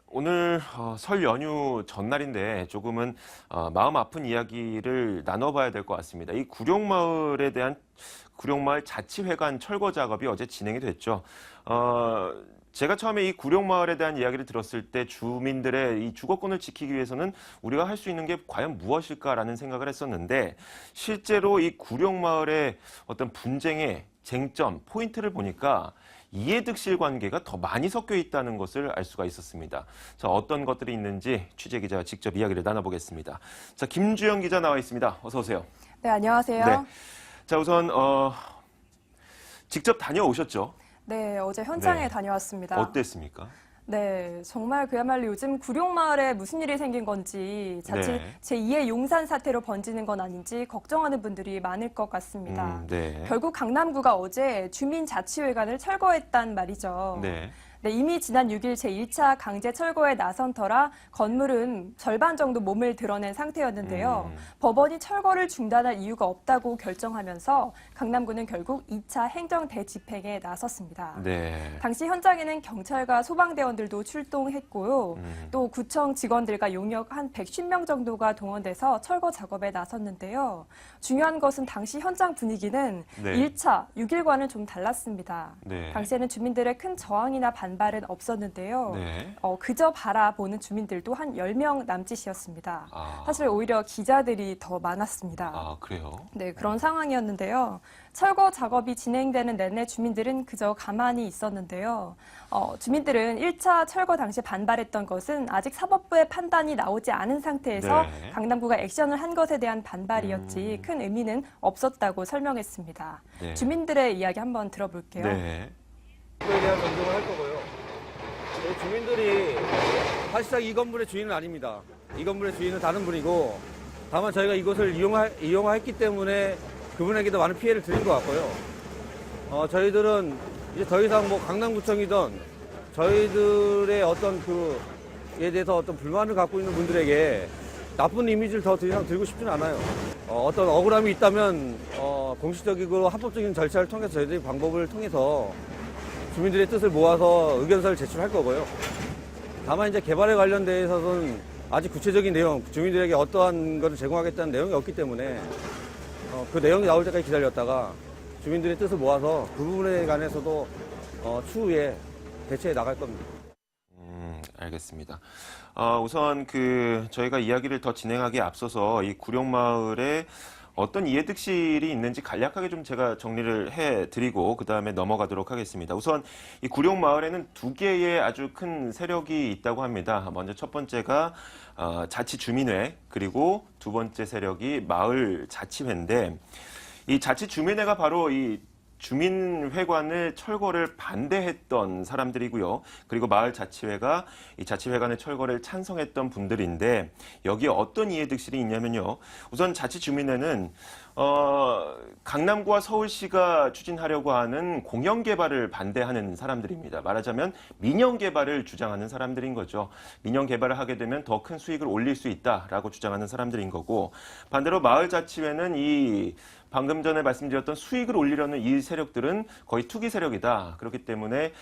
오늘 설 연휴 전날인데 조금은 마음 아픈 이야기를 나눠봐야 될 것 같습니다. 이 구룡마을에 대한 구룡마을 자치회관 철거 작업이 어제 진행이 됐죠. 제가 처음에 이 구룡마을에 대한 이야기를 들었을 때 주민들의 이 주거권을 지키기 위해서는 우리가 할 수 있는 게 과연 무엇일까라는 생각을 했었는데 실제로 이 구룡마을의 어떤 분쟁의 쟁점, 포인트를 보니까 이해득실 관계가 더 많이 섞여 있다는 것을 알 수가 있었습니다. 자, 어떤 것들이 있는지 취재 기자와 직접 이야기를 나눠보겠습니다. 자, 김주영 기자 나와 있습니다. 어서 오세요. 네, 안녕하세요. 네. 자, 우선 직접 다녀오셨죠? 네, 어제 현장에 네. 다녀왔습니다. 어땠습니까? 네, 정말 그야말로 요즘 구룡마을에 무슨 일이 생긴 건지 자칫 네. 제2의 용산 사태로 번지는 건 아닌지 걱정하는 분들이 많을 것 같습니다. 네. 결국 강남구가 어제 주민자치회관을 철거했단 말이죠. 네. 네, 이미 지난 6일 제1차 강제 철거에 나선 터라 건물은 절반 정도 몸을 드러낸 상태였는데요. 법원이 철거를 중단할 이유가 없다고 결정하면서 강남구는 결국 2차 행정 대집행에 나섰습니다. 네. 당시 현장에는 경찰과 소방대원들도 출동했고요. 또 구청 직원들과 용역 한 110명 정도가 동원돼서 철거 작업에 나섰는데요. 중요한 것은 당시 현장 분위기는 네. 1차 6일과는 좀 달랐습니다. 네. 당시에는 주민들의 큰 저항이나 반발은 없었는데요. 네. 그저 바라보는 주민들도 한 10명 남짓이었습니다. 아. 사실 오히려 기자들이 더 많았습니다. 아, 그래요? 네, 그런 상황이었는데요. 철거 작업이 진행되는 내내 주민들은 그저 가만히 있었는데요. 주민들은 1차 철거 당시 반발했던 것은 아직 사법부의 판단이 나오지 않은 상태에서 네. 강남구가 액션을 한 것에 대한 반발이었지 큰 의미는 없었다고 설명했습니다. 네. 주민들의 이야기 한번 들어볼게요. 네. 에 대한 존중을 할 거고요. 저희 주민들이 사실상 이 건물의 주인은 아닙니다. 이 건물의 주인은 다른 분이고 다만 저희가 이곳을 이용했기 때문에 그분에게도 많은 피해를 드린 것 같고요. 저희들은 이제 더 이상 뭐 강남구청이든 저희들의 어떤 그에 대해서 어떤 불만을 갖고 있는 분들에게 나쁜 이미지를 더 이상 들고 싶지는 않아요. 어떤 억울함이 있다면 공식적이고 합법적인 절차를 통해서 저희들이 방법을 통해서 주민들의 뜻을 모아서 의견서를 제출할 거고요. 다만 이제 개발에 관련돼서는 아직 구체적인 내용, 주민들에게 어떠한 것을 제공하겠다는 내용이 없기 때문에 그 내용이 나올 때까지 기다렸다가 주민들의 뜻을 모아서 그 부분에 관해서도 추후에 대처해 나갈 겁니다. 알겠습니다. 우선 저희가 이야기를 더 진행하기에 앞서서 이 구룡마을에 어떤 이해득실이 있는지 간략하게 좀 제가 정리를 해드리고 그 다음에 넘어가도록 하겠습니다. 우선 이 구룡마을에는 두 개의 아주 큰 세력이 있다고 합니다. 먼저 첫 번째가 자치주민회, 그리고 두 번째 세력이 마을자치회인데 이 자치주민회가 바로 이 주민회관을 철거를 반대했던 사람들이고요. 그리고 마을자치회가 이 자치회관의 철거를 찬성했던 분들인데 여기에 어떤 이해득실이 있냐면요. 우선 자치주민회는 강남구와 서울시가 추진하려고 하는 공영개발을 반대하는 사람들입니다. 말하자면 민영개발을 주장하는 사람들인 거죠. 민영개발을 하게 되면 더 큰 수익을 올릴 수 있다라고 주장하는 사람들인 거고 반대로 마을자치회는 방금 전에 말씀드렸던 수익을 올리려는 이 세력들은 거의 투기 세력이다. 그렇기 때문에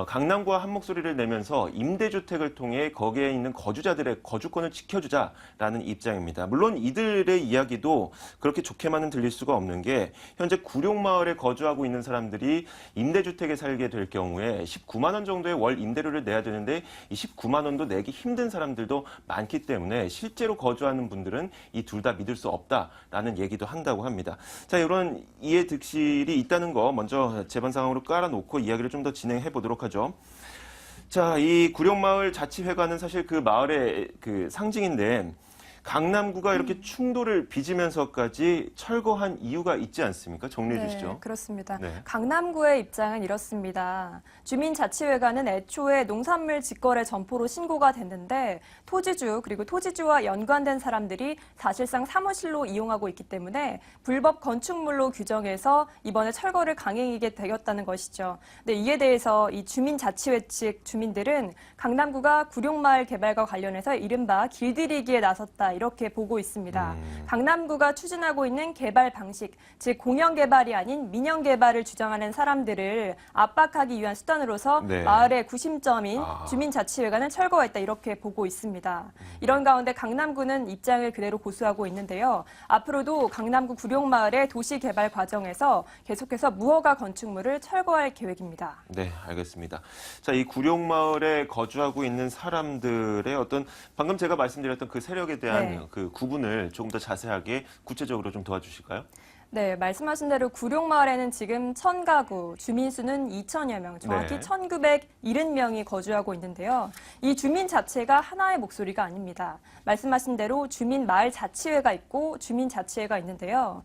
강남구와 한 목소리를 내면서 임대주택을 통해 거기에 있는 거주자들의 거주권을 지켜주자라는 입장입니다. 물론 이들의 이야기도 그렇게 좋게만은 들릴 수가 없는 게 현재 구룡마을에 거주하고 있는 사람들이 임대주택에 살게 될 경우에 19만 원 정도의 월 임대료를 내야 되는데 이 19만 원도 내기 힘든 사람들도 많기 때문에 실제로 거주하는 분들은 이 둘 다 믿을 수 없다라는 얘기도 한다고 합니다. 자, 이런 이해득실이 있다는 거 먼저 재반 상황으로 깔아놓고 이야기를 좀 더 진행해 보도록 하죠. 자, 이 구룡마을 자치회관은 사실 그 마을의 상징인데 강남구가 이렇게 충돌을 빚으면서까지 철거한 이유가 있지 않습니까? 정리해 주시죠. 네, 그렇습니다. 네. 강남구의 입장은 이렇습니다. 주민자치회관은 애초에 농산물 직거래 점포로 신고가 됐는데 토지주 그리고 토지주와 연관된 사람들이 사실상 사무실로 이용하고 있기 때문에 불법 건축물로 규정해서 이번에 철거를 강행하게 되었다는 것이죠. 근데 이에 대해서 이 주민자치회 측 주민들은 강남구가 구룡마을 개발과 관련해서 이른바 길들이기에 나섰다 이렇게 보고 있습니다. 강남구가 추진하고 있는 개발 방식, 즉 공영 개발이 아닌 민영 개발을 주장하는 사람들을 압박하기 위한 수단으로서 네. 마을의 구심점인 주민자치회관을 철거했다 이렇게 보고 있습니다. 이런 가운데 강남구는 입장을 그대로 고수하고 있는데요. 앞으로도 강남구 구룡마을의 도시 개발 과정에서 계속해서 무허가 건축물을 철거할 계획입니다. 네, 알겠습니다. 자, 이 구룡마을에 거주하고 있는 사람들의 어떤 방금 제가 말씀드렸던 그 세력에 대한 네. 그 구분을 조금 더 자세하게 구체적으로 좀 도와주실까요? 네, 말씀하신 대로 구룡마을에는 지금 1000가구, 주민 수는 2000여 명, 정확히 네. 1970명이 거주하고 있는데요. 이 주민 자체가 하나의 목소리가 아닙니다. 말씀하신 대로 주민마을자치회가 있고 주민자치회가 있는데요.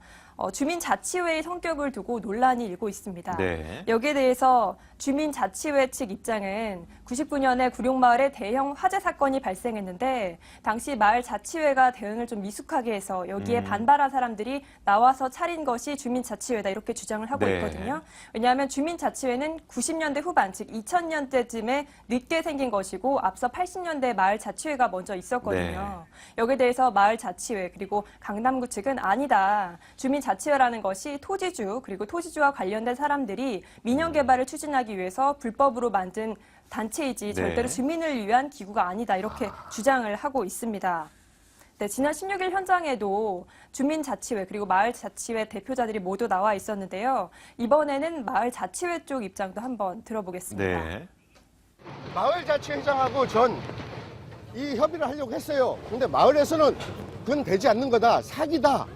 주민자치회의 성격을 두고 논란이 일고 있습니다. 네. 여기에 대해서 주민자치회 측 입장은 99년에 구룡마을에 대형 화재 사건이 발생했는데 당시 마을자치회가 대응을 좀 미숙하게 해서 여기에 반발한 사람들이 나와서 차린 것이 주민자치회다 이렇게 주장을 하고 네. 있거든요. 왜냐하면 주민자치회는 90년대 후반 즉 2000년대쯤에 늦게 생긴 것이고 앞서 80년대 마을자치회가 먼저 있었거든요. 여기에 대해서 마을자치회 그리고 강남구 측은 아니다. 주민자치회라는 것이 토지주 그리고 토지주와 관련된 사람들이 민영개발을 추진하기 위해서 불법으로 만든 단체이지 절대로 주민을 위한 기구가 아니다 이렇게 주장을 하고 있습니다. 네, 지난 16일 현장에도 주민자치회 그리고 마을자치회 대표자들이 모두 나와 있었는데요. 이번에는 마을자치회 쪽 입장도 한번 들어보겠습니다. 네. 마을자치회장하고 전 이 협의를 하려고 했어요. 근데 마을에서는 그건 되지 않는 거다. 사기다.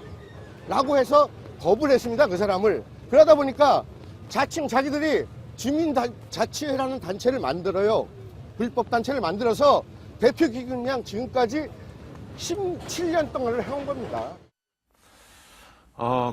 라고 해서 거부를 했습니다. 그 사람을. 그러다 보니까 자칭 자기들이 주민자치회라는 단체를 만들어요. 불법단체를 만들어서 대표 기금량 지금까지 17년 동안을 해온 겁니다.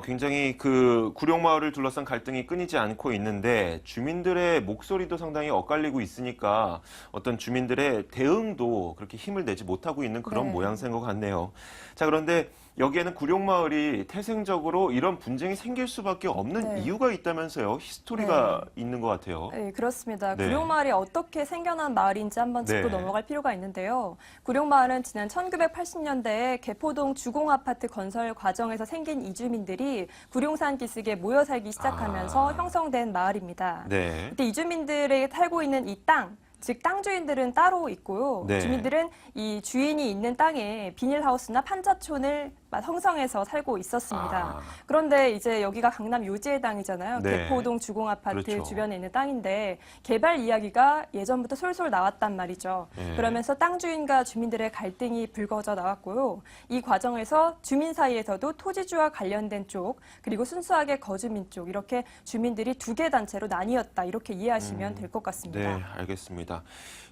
굉장히 그 구룡마을을 둘러싼 갈등이 끊이지 않고 있는데 주민들의 목소리도 상당히 엇갈리고 있으니까 어떤 주민들의 대응도 그렇게 힘을 내지 못하고 있는 그런 네. 모양새인 것 같네요. 자, 그런데 여기에는 구룡마을이 태생적으로 이런 분쟁이 생길 수밖에 없는 네. 이유가 있다면서요. 히스토리가 있는 것 같아요. 네, 그렇습니다. 네. 구룡마을이 어떻게 생겨난 마을인지 한번 짚고 네. 넘어갈 필요가 있는데요. 구룡마을은 지난 1980년대에 개포동 주공아파트 건설 과정에서 생긴 이주민들이 구룡산 기슭에 모여 살기 시작하면서 형성된 마을입니다. 네. 그때 이주민들이 살고 있는 이 땅, 즉 땅 주인들은 따로 있고요. 네. 주민들은 이 주인이 있는 땅에 비닐하우스나 판자촌을 형성해서 살고 있었습니다. 그런데 이제 여기가 강남 요지의 땅이잖아요. 네. 개포동 주공아파트 그렇죠. 주변에 있는 땅인데 개발 이야기가 예전부터 솔솔 나왔단 말이죠. 네. 그러면서 땅 주인과 주민들의 갈등이 불거져 나왔고요. 이 과정에서 주민 사이에서도 토지주와 관련된 쪽 그리고 순수하게 거주민 쪽 이렇게 주민들이 두 개 단체로 나뉘었다 이렇게 이해하시면 될 것 같습니다. 네, 알겠습니다.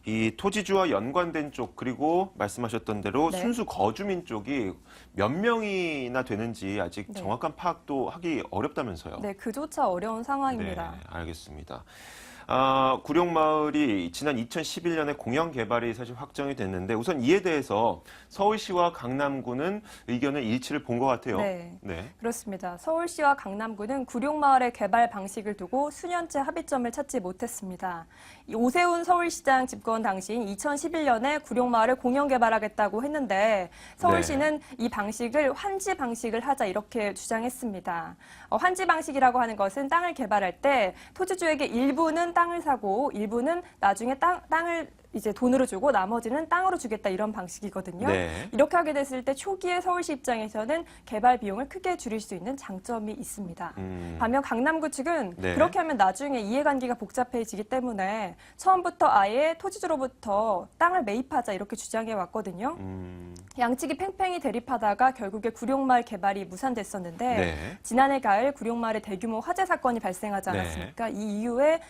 이 토지주와 연관된 쪽 그리고 말씀하셨던 대로 네. 순수 거주민 쪽이 몇 명이나 되는지 아직 네. 정확한 파악도 하기 어렵다면서요. 네, 그조차 어려운 상황입니다. 네, 알겠습니다. 구룡마을이 지난 2011년에 공영 개발이 사실 확정이 됐는데 우선 이에 대해서 서울시와 강남구는 의견의 일치를 본 것 같아요. 네. 네. 그렇습니다. 서울시와 강남구는 구룡마을의 개발 방식을 두고 수년째 합의점을 찾지 못했습니다. 이 오세훈 서울시장 집권 당시인 2011년에 구룡마을을 공영 개발하겠다고 했는데 서울시는 이 방식을 환지 방식을 하자 이렇게 주장했습니다. 환지 방식이라고 하는 것은 땅을 개발할 때 토지주에게 일부는 땅을 사고 일부는 나중에 땅을 이제 돈으로 주고 나머지는 땅으로 주겠다 이런 방식이거든요. 네. 이렇게 하게 됐을 때 초기에 서울시 입장에서는 개발 비용을 크게 줄일 수 있는 장점이 있습니다. 반면 강남구 측은 네. 그렇게 하면 나중에 이해관계가 복잡해지기 때문에 처음부터 아예 토지주로부터 땅을 매입하자 이렇게 주장해 왔거든요. 양측이 팽팽히 대립하다가 결국에 구룡마을 개발이 무산됐었는데 네. 지난해 가을 구룡마을에 대규모 화재 사건이 발생하지 네. 않았습니까? 이 이후에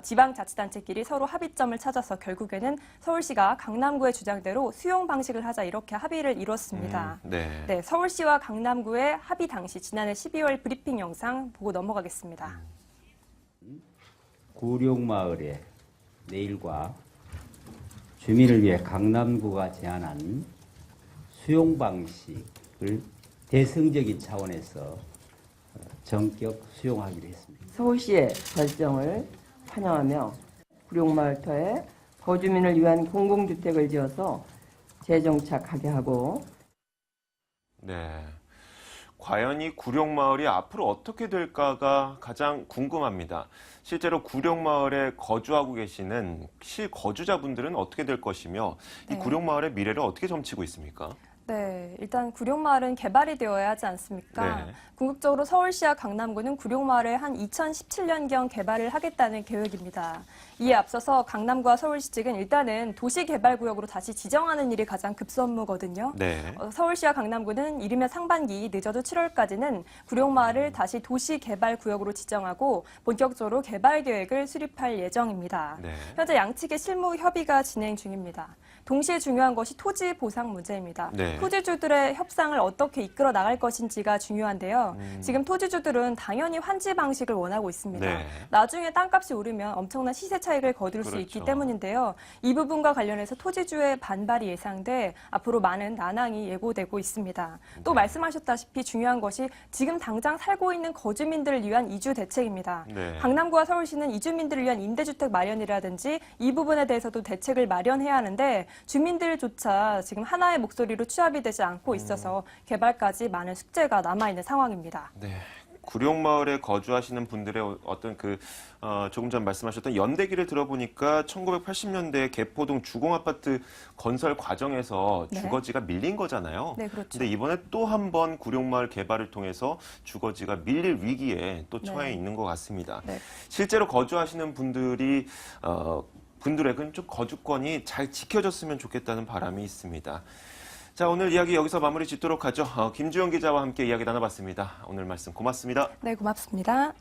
지방자치단체끼리 서로 합의점을 찾아서 결국에는 서울시가 강남구의 주장대로 수용 방식을 하자 이렇게 합의를 이뤘습니다. 네. 네, 서울시와 강남구의 합의 당시 지난해 12월 브리핑 영상 보고 넘어가겠습니다. 구룡마을의 내일과 주민을 위해 강남구가 제안한 수용 방식을 대승적인 차원에서 전격 수용하기로 했습니다. 서울시의 결정을 환영하며 구룡마을터에 거주민을 위한 공공주택을 지어서 재정착하게 하고 네. 과연 이 구룡마을이 앞으로 어떻게 될까가 가장 궁금합니다. 실제로 구룡마을에 거주하고 계시는 실거주자분들은 어떻게 될 것이며 이 네. 구룡마을의 미래를 어떻게 점치고 있습니까? 네, 일단 구룡마을은 개발이 되어야 하지 않습니까? 네. 궁극적으로 서울시와 강남구는 구룡마을을 한 2017년경 개발을 하겠다는 계획입니다. 이에 앞서서 강남구와 서울시 측은 일단은 도시개발구역으로 다시 지정하는 일이 가장 급선무거든요. 네. 서울시와 강남구는 이르면 상반기, 늦어도 7월까지는 구룡마을을 다시 도시개발구역으로 지정하고 본격적으로 개발 계획을 수립할 예정입니다. 네. 현재 양측의 실무 협의가 진행 중입니다. 동시에 중요한 것이 토지 보상 문제입니다. 네. 토지주들의 협상을 어떻게 이끌어 나갈 것인지가 중요한데요. 지금 토지주들은 당연히 환지 방식을 원하고 있습니다. 네. 나중에 땅값이 오르면 엄청난 시세 차익을 거둘 수 그렇죠. 있기 때문인데요. 이 부분과 관련해서 토지주의 반발이 예상돼 앞으로 많은 난항이 예고되고 있습니다. 또 말씀하셨다시피 중요한 것이 지금 당장 살고 있는 거주민들을 위한 이주 대책입니다. 네. 강남구와 서울시는 이주민들을 위한 임대주택 마련이라든지 이 부분에 대해서도 대책을 마련해야 하는데 주민들조차 지금 하나의 목소리로 취합이 되지 않고 있어서 개발까지 많은 숙제가 남아있는 상황입니다. 네. 구룡마을에 거주하시는 분들의 어떤 조금 전 말씀하셨던 연대기를 들어보니까 1980년대 개포동 주공아파트 건설 과정에서 네. 주거지가 밀린 거잖아요. 네, 그렇죠. 근데 이번에 또 한 번 구룡마을 개발을 통해서 주거지가 밀릴 위기에 또 처해 네. 있는 것 같습니다. 네. 실제로 거주하시는 분들에게는 좀 거주권이 잘 지켜졌으면 좋겠다는 바람이 있습니다. 자, 오늘 이야기 여기서 마무리 짓도록 하죠. 김주영 기자와 함께 이야기 나눠봤습니다. 오늘 말씀 고맙습니다. 네, 고맙습니다.